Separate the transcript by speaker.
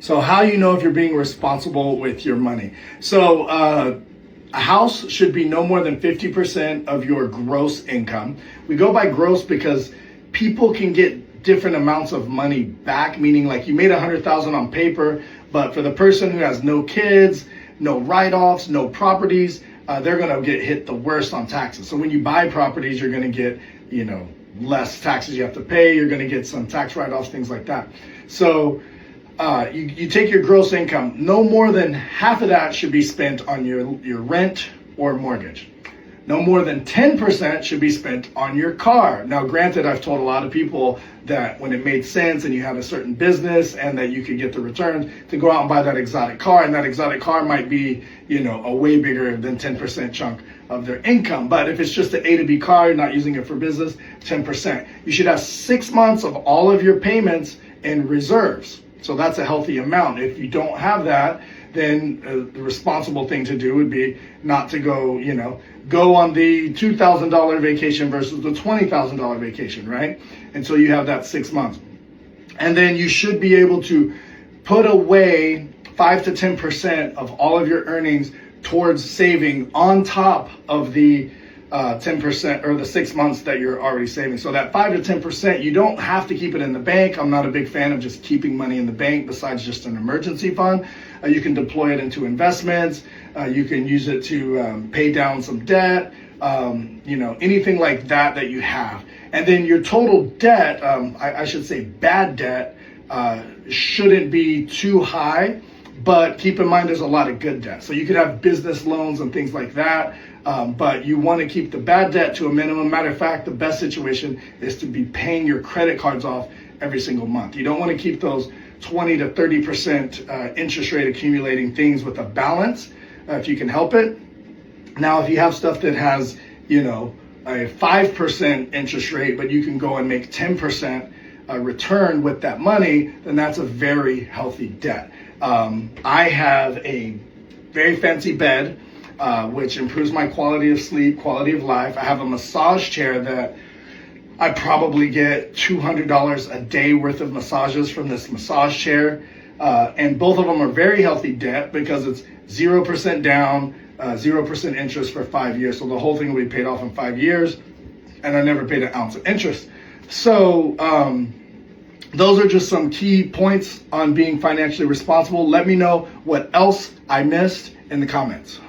Speaker 1: So how you know if you're being responsible with your money? So a house should be no more than 50% of your gross income. We go by gross because people can get different amounts of money back, meaning like you made 100,000 on paper, but for the person who has no kids, no write-offs, no properties, they're going to get hit the worst on taxes. So when you buy properties, you're going to get, less taxes you have to pay. You're going to get some tax write-offs, things like that. So you take your gross income, no more than half of that should be spent on your rent or mortgage. No more than 10% should be spent on your car. Now, granted, I've told a lot of people that when it made sense and you had a certain business and that you could get the returns to go out and buy that exotic car, and that exotic car might be, a way bigger than 10% chunk of their income. But if it's just an A to B car, you're not using it for business, 10%. You should have 6 months of all of your payments in reserves. So that's a healthy amount. If you don't have that, then the responsible thing to do would be not to go, go on the $2,000 vacation versus the $20,000 vacation, right? Until you have that 6 months. And then you should be able to put away 5 to 10% of all of your earnings towards saving on top of the 10% or the 6 months that you're already saving. So that 5 to 10%, you don't have to keep it in the bank. I'm not a big fan of just keeping money in the bank besides just an emergency fund. You can deploy it into investments. You can use it to pay down some debt, anything like that you have. And then your total debt, I should say bad debt, shouldn't be too high. But keep in mind, there's a lot of good debt. So you could have business loans and things like that. But you want to keep the bad debt to a minimum. Matter of fact, the best situation is to be paying your credit cards off every single month. You don't want to keep those 20 to 30% interest rate accumulating things with a balance if you can help it. Now, if you have stuff that has, a 5% interest rate, but you can go and make 10% return with that money, then that's a very healthy debt. I have a very fancy bed, which improves my quality of sleep, quality of life. I have a massage chair that I probably get $200 a day worth of massages from this massage chair. And both of them are very healthy debt because it's 0% down, 0% interest for 5 years. So the whole thing will be paid off in 5 years, and I never paid an ounce of interest. So those are just some key points on being financially responsible. Let me know what else I missed in the comments.